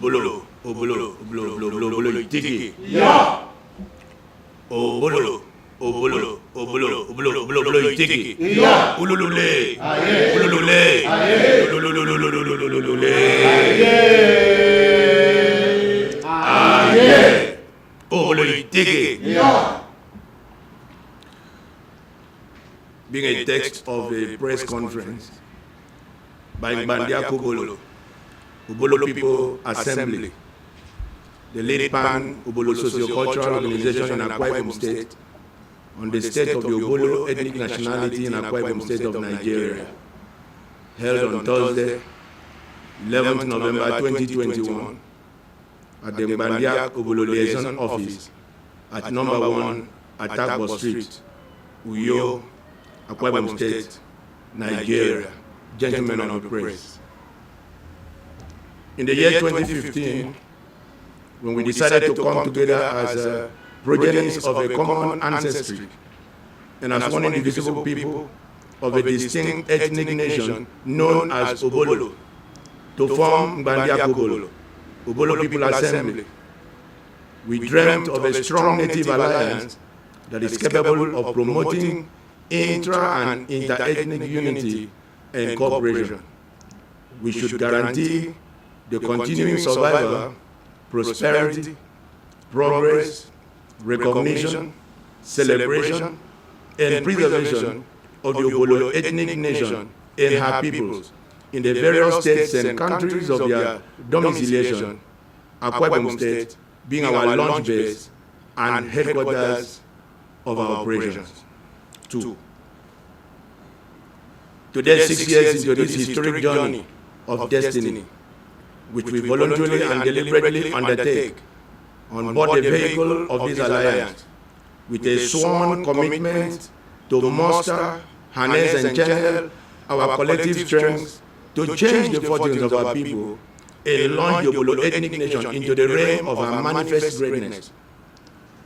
Obolo, Obolo, Obolo, Obolo, Obolo, Tiki. Yeah. Obolo, Obolo, Obolo, Obolo, Obolo, Tiki. Yeah. Ululule. Aye. Ululule. Aye. Ulululululululule. Aye. Aye. Obolo, Tiki. Yeah. Being a text of a press conference by Ngba Ndiak Obolo, Obolo People Assembly, the lead pan Obolo socio-cultural organization in Akwa Ibom State, on the state of the Obolo ethnic nationality in Akwa Ibom State of Nigeria, held on Thursday, 11th November 2021, at the Ngba Ndiak Obolo Liason office at number 1 Atakpo Street, Uyo, Akwa Ibom State, Nigeria. Gentlemen of the press. In the year 2015, when we decided to come together as progenitors of a common ancestry and as one indivisible people of a distinct ethnic nation known as Obolo, to form Ngba Ndiak Obolo, Obolo People Assembly, we dreamt of a strong native alliance that is capable of promoting intra and inter-ethnic unity and cooperation. We should guarantee the continuing survival, prosperity, progress, recognition, celebration, and preservation of the Obolo ethnic nation and her peoples in the various states and countries of their domiciliation, Akwa Ibom State being our launch base and headquarters of our operations. 2. Today, 6 years into this historic journey of destiny, which we voluntarily and deliberately undertake on board the vehicle of this alliance, with a sworn commitment to muster, harness, and channel our collective strength to change the fortunes of our people and launch the Obolo ethnic nation into the realm of our manifest greatness.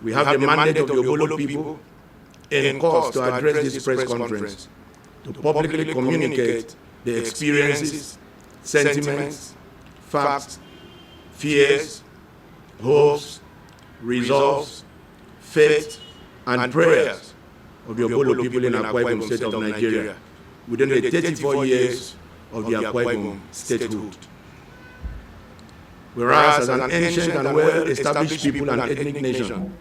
We have the mandate of the Obolo people and cause to address this press conference to publicly communicate the experiences, sentiments, facts, fears, hopes, resolves, faith, and prayers of the Obolo people in Akwa Ibom State of Nigeria within the 34 years of the Akwa Ibom statehood. Whereas as an ancient and well-established people and ethnic nation,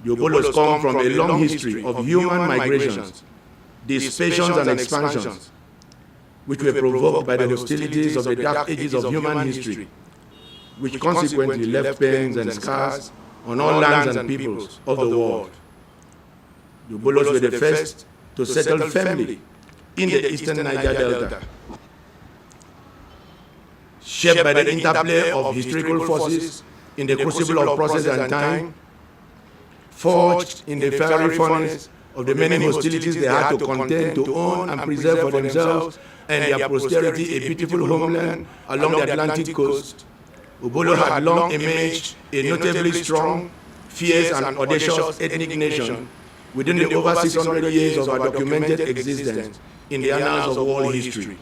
the Obolos come from a long history of human migrations, dispersions and expansions, which were provoked by the hostilities of the dark ages of human history, which consequently left pains and scars on all lands and peoples of the world. The Obolos were the first to settle firmly in the eastern Niger Delta, shaped by the interplay of historical forces in the crucible of process and time, forged in the fiery furnace of the many hostilities they had to contend to own and preserve for themselves and their posterity a beautiful homeland along the Atlantic coast. Obolo had long emerged a notably strong, fierce, and audacious ethnic nation within the over 600 years of our documented existence in the annals of world history.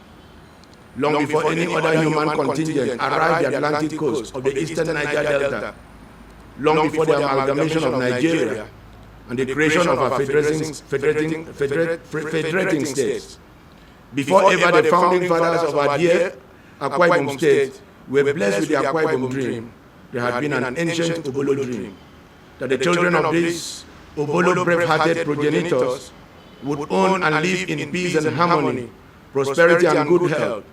Long before any other human contingent arrived at the Atlantic coast of the eastern Niger Delta, long before the amalgamation of Nigeria and the creation of our federating states, before ever the founding fathers of our dear Akwa Ibom State were blessed with the Akwa Ibom dream, there had been an ancient Obolo dream, that the children of these Obolo brave-hearted progenitors would own and live in peace and harmony, prosperity and good health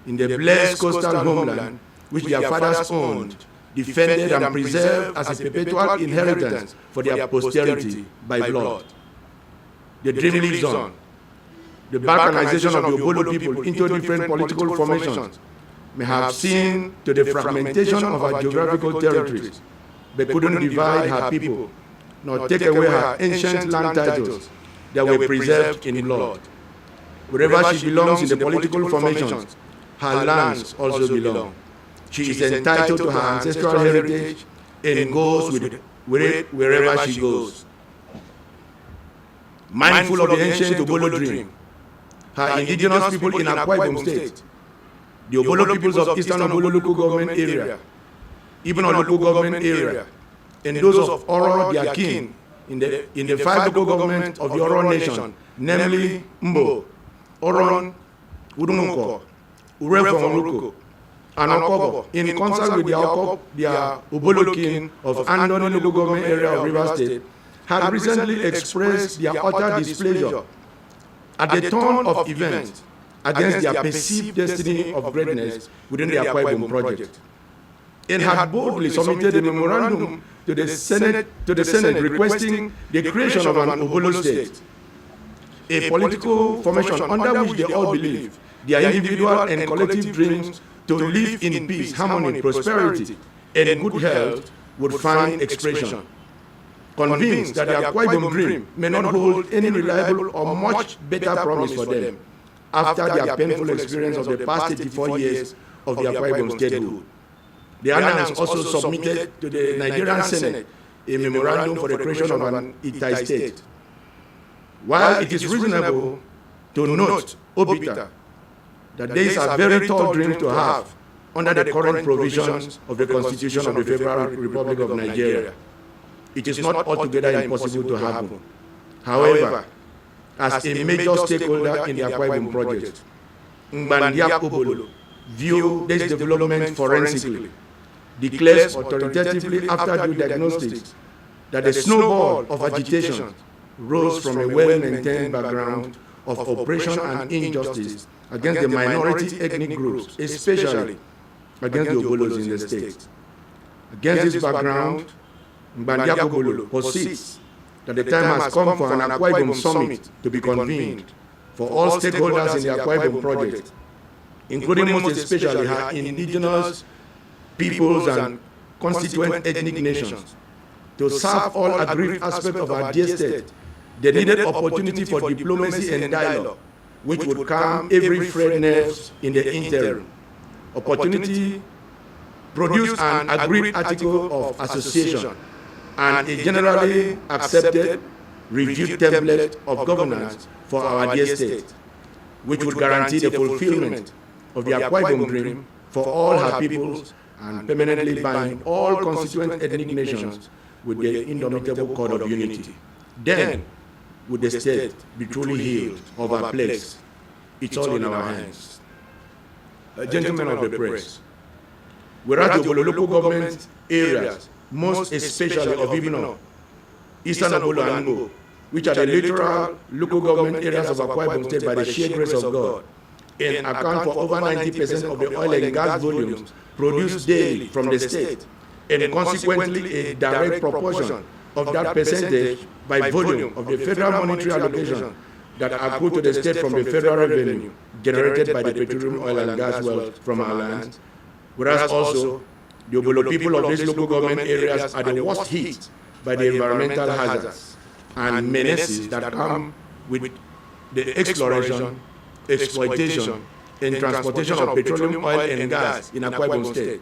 in the blessed coastal homeland which their fathers owned, defended and preserved as a perpetual inheritance for their posterity by blood. The dream lives on. The balkanization of the Obolo people into different political formations may have seen to the fragmentation of our geographical territories, but couldn't divide her people, nor take away her ancient land titles that were preserved in blood. Wherever she belongs in the political formations, her lands also belong. She is entitled to her ancestral heritage and goes with it wherever she goes. Mindful of the ancient Obolo dream, her indigenous people in Akwa Ibom State, the Obolo peoples of Eastern Obolo local government area, Ibom local government area, and those of Oro, their kin, in the 5 local governments of the Oro nation, namely Mbo, Oron, Udumuko, Urefon, and Akobo, in concert with their Obolo kin of Andoni local government area of Rivers State, had recently expressed their utter displeasure at the turn of events against their perceived destiny of greatness within the Akwa Ibom project, and had boldly submitted a memorandum to the Senate requesting the creation of an Obolo state, a political formation under which they all believe their individual and collective dreams to live in peace, harmony, prosperity, and good health would find expression. Convinced that the Akwa Ibom dream may not hold any reliable or much better promise for them after their painful experience of the past 84 years of the Akwa Ibom statehood. The alliance also submitted to the Nigerian Senate a memorandum for the creation of an Intl state. While it is reasonable to note, obiter, that these are very tall dreams to have under the current provisions of the Constitution of the Federal Republic of Nigeria, it is not altogether impossible to happen. However, as a major stakeholder in the Akwa Ibom project, Ngba Ndiak Obolo view this development forensically, declares authoritatively after due diagnostics that the snowball of agitation rose from a well-maintained background of oppression and injustice against the minority ethnic groups, especially against the Obolos in the state. Against this background, Ngba Ndiak Obolo posits that the time has come for an Akwa Ibom summit to be convened for all stakeholders in the Akwa Ibom project, including most especially her indigenous peoples and constituent ethnic nations, to serve all aggrieved aspects of our dear state the needed opportunity for diplomacy and dialogue, which would calm every frayed nerves in the interim. Opportunity produce an agreed article of association and a generally accepted reviewed template of governance for our dear state, which would guarantee the fulfillment of the Akwa Ibom dream for all her peoples and permanently bind all constituent ethnic nations with the indomitable cord of unity. Then would the state be truly healed of our plagues. It's all in our hands. Gentlemen of the press, whereas the Obolo local government areas, most especially of Ibom, Eastern Obolo and Ngbo, which are the literal local government areas of Akwa Ibom State by the sheer grace of God, and account for over 90% of the oil and gas volumes produced daily from the state, and consequently a direct proportion of that percentage by volume of the federal monetary allocation that accrue to the state from the federal revenue generated by the petroleum, oil and gas wealth from our lands, whereas also the Obolo people of these local government areas are the worst hit by the environmental hazards and menaces that come with the exploration, exploitation, and transportation of petroleum, oil and gas in Akwa Ibom State.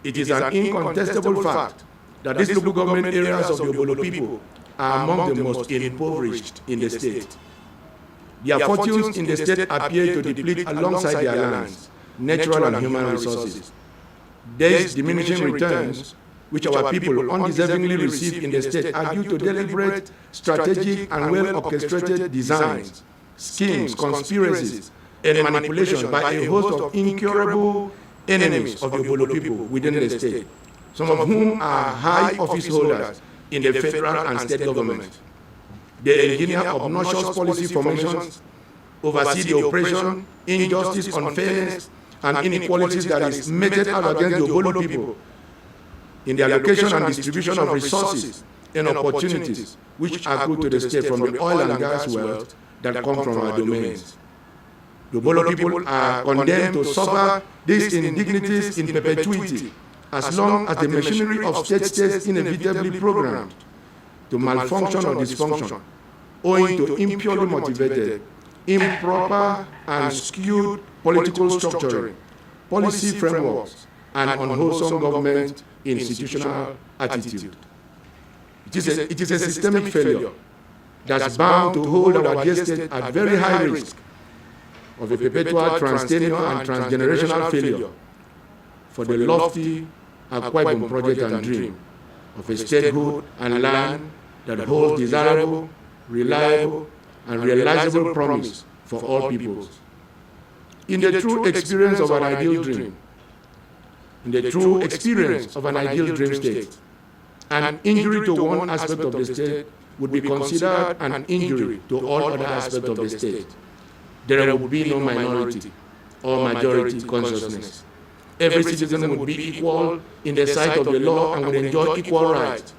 It is an incontestable fact that these local government areas of the Obolo people are among the most impoverished in the state. Their fortunes in the state appear to deplete alongside their lands, natural and human resources. These diminishing returns, which our people undeservingly receive in the state, are due to deliberate, strategic, and well-orchestrated designs, schemes, conspiracies, and manipulation by a host of incurable enemies of the Obolo people within the state, some of whom are high office holders in the federal and state government. They engineer obnoxious policy formations, oversee the oppression, injustice, unfairness, and inequalities that is meted out against the Obolo people in the allocation and distribution of resources and opportunities which accrue to the state from the oil and gas wealth that come from our domains. The Obolo people are condemned to suffer these indignities in perpetuity as long as the machinery of state stays inevitably programmed to malfunction or dysfunction, owing to impurely motivated, improper and skewed political structuring, policy frameworks, and unwholesome government institutional attitude. It is a systemic failure that's bound to hold our dear state at very high risk of a perpetual transtennial and transgenerational failure for the lofty Akwa Ibom project and dream of a statehood and land that holds desirable, reliable, and realizable promise for all peoples. In the true experience of an ideal dream, in the true experience of an ideal dream state, an injury to one aspect of the state would be considered an injury to all other aspects of the state. There would be no minority or majority consciousness. Every citizen would be equal in the sight of the law and would enjoy equal rights.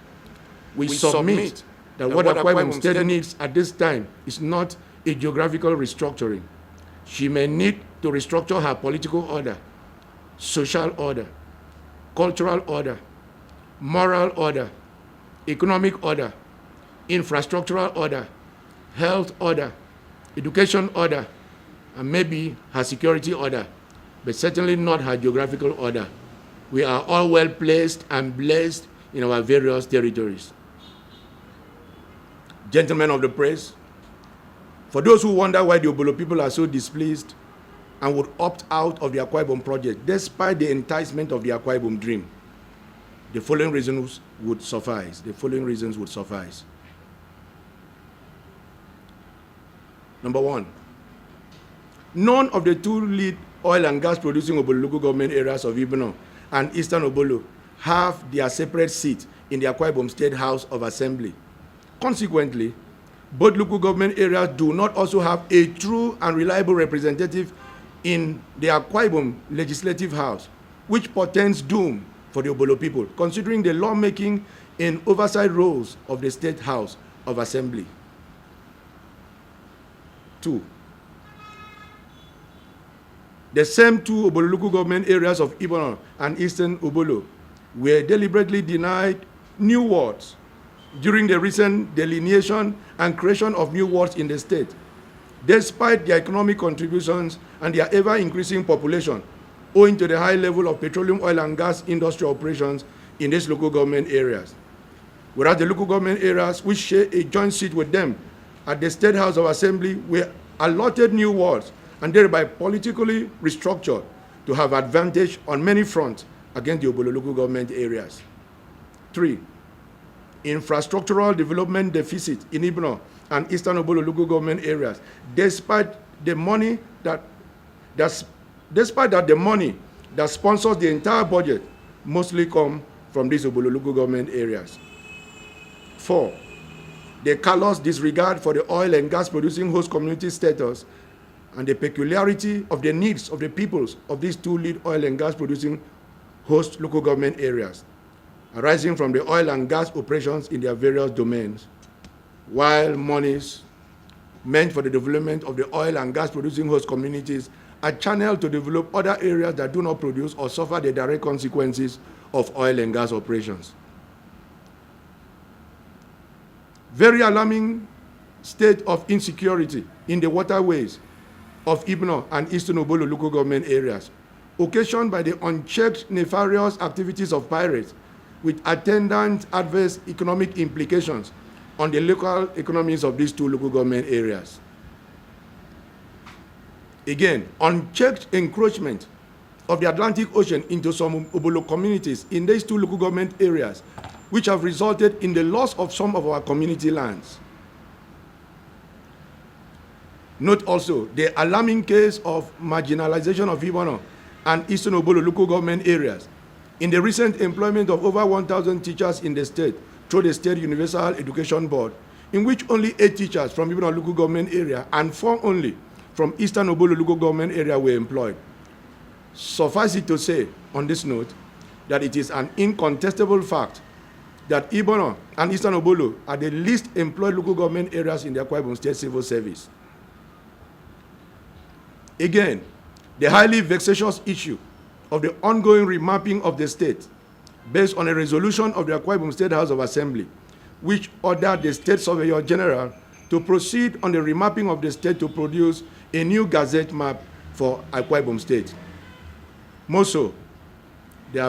We submit that what Akwa Ibom State needs at this time is not a geographical restructuring. She may need to restructure her political order, social order, cultural order, moral order, economic order, infrastructural order, health order, education order, and maybe her security order, but certainly not her geographical order. We are all well placed and blessed in our various territories. Gentlemen of the press, for those who wonder why the Obolo people are so displeased and would opt out of the Akwa Ibom project despite the enticement of the Akwa Ibom dream, the following reasons would suffice. Number one, none of the two lead oil and gas producing Obolo local government areas of Ibom and Eastern Obolo have their separate seat in the Akwa Ibom State House of Assembly. Consequently, both local government areas do not also have a true and reliable representative in the Akwa Ibom Legislative House, which portends doom for the Obolo people, considering the lawmaking and oversight roles of the State House of Assembly. 2. The same two Obolo local government areas of Ibom and Eastern Obolo were deliberately denied new wards during the recent delineation and creation of new wards in the state, despite their economic contributions and their ever-increasing population, owing to the high level of petroleum, oil, and gas industry operations in these local government areas. Whereas the local government areas which share a joint seat with them at the State House of Assembly were allotted new wards and thereby politically restructured to have advantage on many fronts against the Obolo local government areas. 3. Infrastructural development deficit in Ibom and Eastern Obolo local government areas, despite the money that sponsors the entire budget mostly come from these Obolo local government areas. 4. The callous disregard for the oil and gas producing host community status and the peculiarity of the needs of the peoples of these two lead oil and gas producing host local government areas, arising from the oil and gas operations in their various domains, while monies meant for the development of the oil and gas producing host communities are channeled to develop other areas that do not produce or suffer the direct consequences of oil and gas operations. Very alarming state of insecurity in the waterways of Ibom and Eastern Obolo local government areas, occasioned by the unchecked nefarious activities of pirates with attendant adverse economic implications on the local economies of these two local government areas. Again, unchecked encroachment of the Atlantic Ocean into some Obolo communities in these two local government areas, which have resulted in the loss of some of our community lands. Note also the alarming case of marginalization of Ibom and Eastern Obolo local government areas in the recent employment of over 1,000 teachers in the state through the State Universal Education Board, in which only 8 teachers from Ibom local government area and 4 only from Eastern Obolo local government area were employed. Suffice it to say on this note that it is an incontestable fact that Ibom and Eastern Obolo are the least employed local government areas in the Akwa Ibom State Civil Service. Again, the highly vexatious issue of the ongoing remapping of the state based on a resolution of the Akwa Ibom State House of Assembly, which ordered the State Surveyor General to proceed on the remapping of the state to produce a new gazette map for Akwa Ibom State. More so, the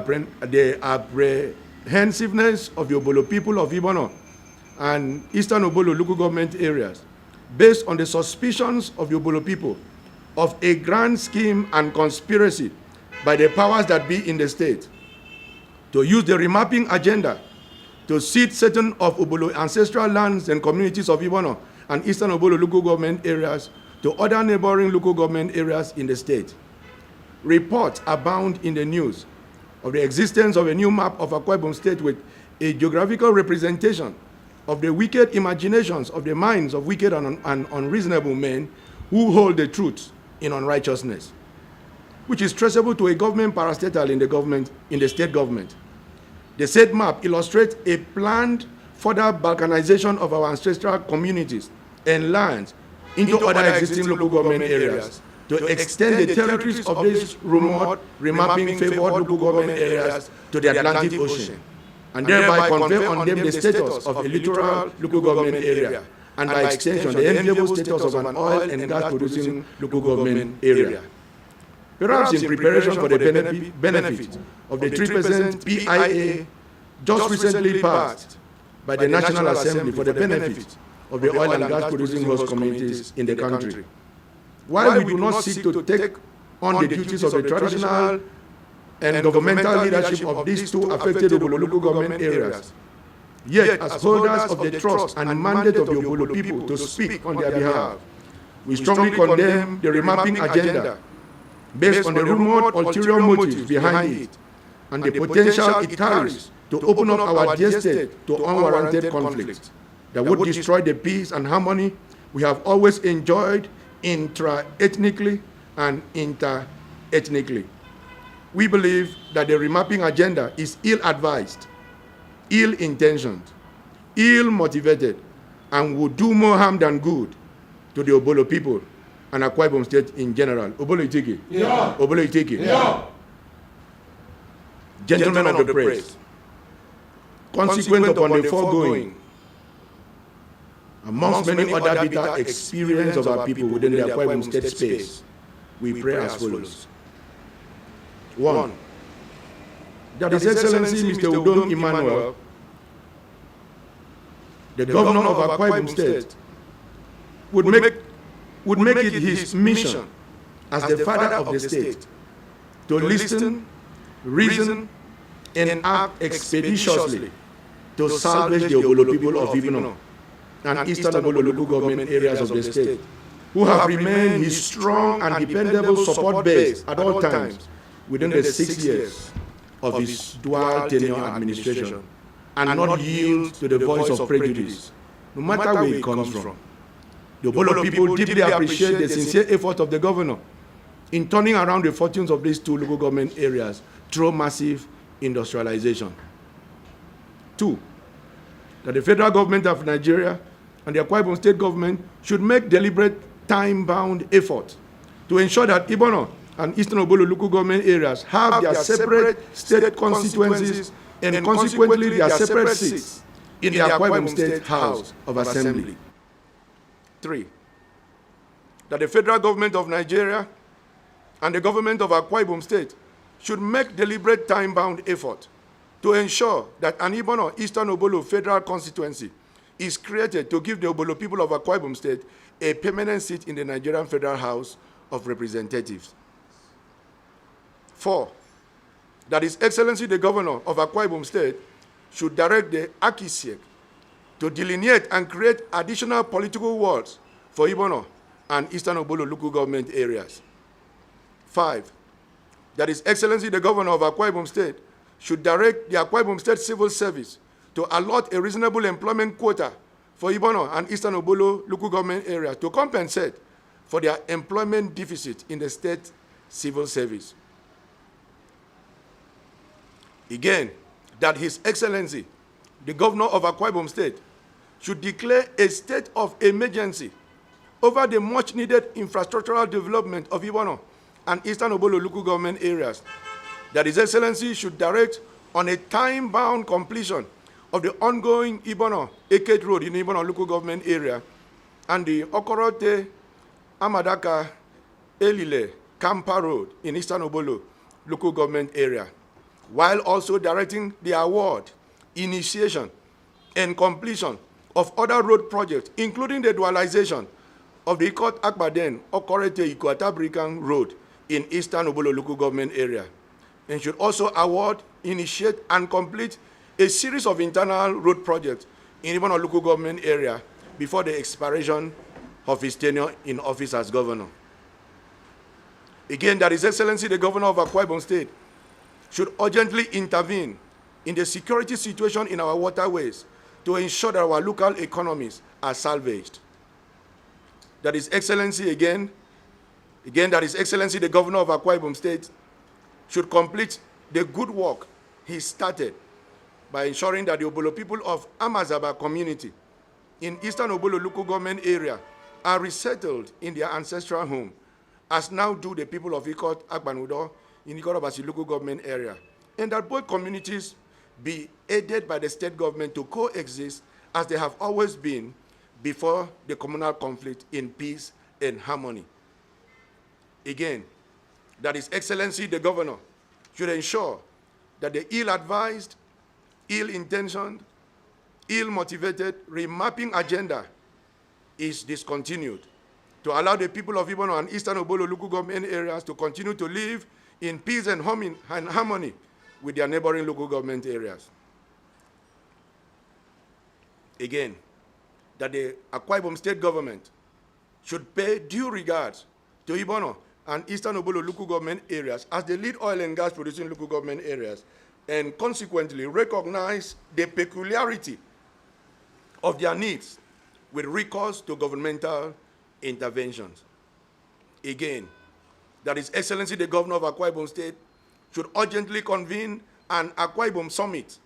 apprehensiveness of the Obolo people of Ibom and Eastern Obolo local government areas, based on the suspicions of the Obolo people of a grand scheme and conspiracy by the powers that be in the state to use the remapping agenda to cede certain of Obolo ancestral lands and communities of Ibom and Eastern Obolo local government areas to other neighboring local government areas in the state. Reports abound in the news of the existence of a new map of Akwa Ibom State with a geographical representation of the wicked imaginations of the minds of wicked and unreasonable men who hold the truth in unrighteousness, which is traceable to a government parastatal in the state government. The said map illustrates a planned further balkanization of our ancestral communities and lands into other existing local government areas to extend the territories of these rumored remapping favored local government areas to the Atlantic Ocean, and thereby confer on them the status of a littoral local government area, and by extension the enviable status of an oil and gas producing local government area. Perhaps in preparation for the benefit of the 3% PIA just recently passed by the National Assembly for the benefit of the oil and gas producing host communities in the country. While we do not seek to take on the duties of the traditional and governmental leadership of these two affected Obolo local government areas, yet as holders of the trust and mandate of the Obolo people to speak on their behalf, we strongly condemn the remapping agenda based on the rumored ulterior motives behind it and the potential it carries to open up our dear state to unwarranted conflict that would destroy the peace and harmony we have always enjoyed intra-ethnically and inter-ethnically. We believe that the remapping agenda is ill-advised, ill-intentioned, ill-motivated, and would do more harm than good to the Obolo people and Akwa Ibom State in general. Obolo Itiki. Yeah. Obolo Itiki. Yeah. Gentlemen of the press, consequent upon the foregoing, amongst many other bitter experiences of our people within the Akwa Ibom State space, we pray as follows. 1. That His Excellency Mr. Udom Emmanuel, the governor of Akwa Ibom State, would make it his mission as the father of the state to listen, reason, and act expeditiously to salvage the Obolo people of Ibom and Eastern Obolo local government areas of the state, who have remained his strong and dependable support base at all times within the 6 years of his dual tenure administration, and not yield to the voice of prejudice, no matter where it comes from. The Obolo people deeply appreciate the sincere effort of the governor in turning around the fortunes of these two local government areas through massive industrialization. 2, that the federal government of Nigeria and the Akwa Ibom State government should make deliberate, time-bound effort to ensure that Ibom and Eastern Obolo local government areas have their separate state constituencies and consequently their separate seats in the Akwa Ibom State House of Assembly. 3, that the federal government of Nigeria and the government of Akwa Ibom State should make deliberate time-bound effort to ensure that an Ibom Eastern Obolo federal constituency is created to give the Obolo people of Akwa Ibom State a permanent seat in the Nigerian Federal House of Representatives. 4, that His Excellency the Governor of Akwa Ibom State should direct the AKISIEC to delineate and create additional political wards for Ibom and Eastern Obolo local government areas. 5, that His Excellency the Governor of Akwa Ibom State should direct the Akwa Ibom State Civil Service to allot a reasonable employment quota for Ibom and Eastern Obolo local government areas to compensate for their employment deficit in the state civil service. Again, that His Excellency the Governor of Akwa Ibom State should declare a state of emergency over the much-needed infrastructural development of Ibom and Eastern Obolo local government areas. That His Excellency should direct on a time-bound completion of the ongoing Ibom Eket Road in Ibom local government area and the Okorote Amadaka Elile Kampa Road in Eastern Obolo local government area, while also directing the award, initiation, and completion of other road projects, including the dualization of the Ikot Akbaden Okorete Ikuatabrikan Road in Eastern Obolo local government area, and should also award initiate and complete a series of internal road projects in Ibom local government area before the expiration of his tenure in office as governor. Again, that His Excellency the Governor of Akwa Ibom State should urgently intervene in the security situation in our waterways to ensure that our local economies are salvaged. That His Excellency that His Excellency the Governor of Akwa Ibom State should complete the good work he started by ensuring that the Obolo people of Amazaba community in Eastern Obolo local government area are resettled in their ancestral home, as now do the people of Ikot Agbanudo in Ikot Obasi local government area, and that both communities be aided by the state government to coexist as they have always been before the communal conflict in peace and harmony. Again, that His Excellency the Governor should ensure that the ill-advised, ill-intentioned, ill-motivated remapping agenda is discontinued to allow the people of Ibom and Eastern Obolo local government areas to continue to live in peace and harmony with their neighboring local government areas. Again, that the Akwa Ibom State government should pay due regards to Ibom and Eastern Obolo local government areas as the lead oil and gas producing local government areas, and consequently recognize the peculiarity of their needs with recourse to governmental interventions. Again, that His Excellency the Governor of Akwa Ibom State should urgently convene an Akwa Ibom Summit,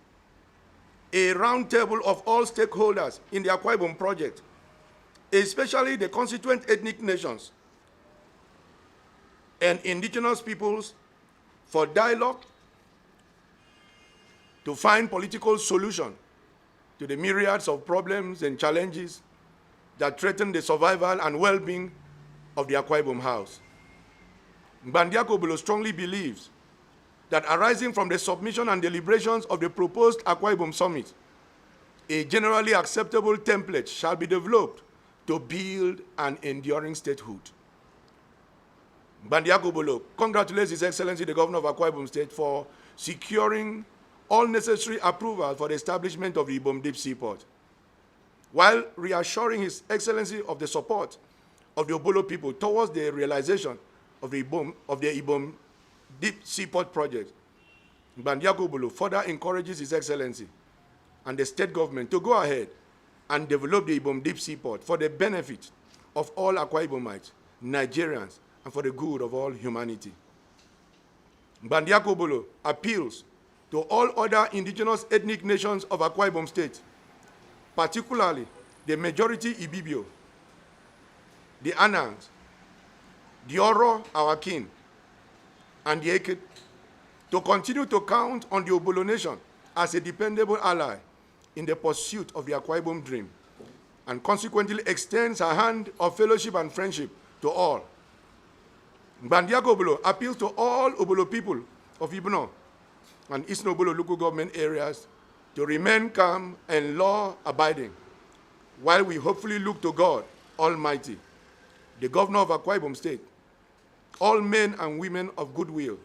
a round table of all stakeholders in the Akwa Ibom project, especially the constituent ethnic nations and indigenous peoples, for dialogue to find political solution to the myriads of problems and challenges that threaten the survival and well-being of the Akwa Ibom House. Ngba Ndiak Obolo strongly believes that arising from the submission and deliberations of the proposed Akwa Ibom Summit, a generally acceptable template shall be developed to build an enduring statehood. Ngba Ndiak Obolo congratulates His Excellency the Governor of Akwa Ibom State for securing all necessary approvals for the establishment of the Ibom Deep Seaport, while reassuring His Excellency of the support of the Obolo people towards the realization of the Ibom Deep Seaport project. Ngba Ndiak Obolo further encourages His Excellency and the state government to go ahead and develop the Ibom Deep Seaport for the benefit of all Akwa Ibomites, Nigerians, and for the good of all humanity. Ngba Ndiak Obolo appeals to all other indigenous ethnic nations of Akwa Ibom State, particularly the majority Ibibio, the Anangs, the Oro, our kin, and the Eket, to continue to count on the Obolo nation as a dependable ally in the pursuit of the Akwa Ibom dream, and consequently extends her hand of fellowship and friendship to all. Ngba Ndiak Obolo appeals to all Obolo people of Ibom and Eastern Obolo local government areas to remain calm and law-abiding, while we hopefully look to God Almighty, the Governor of Akwa Ibom State, all men and women of goodwill,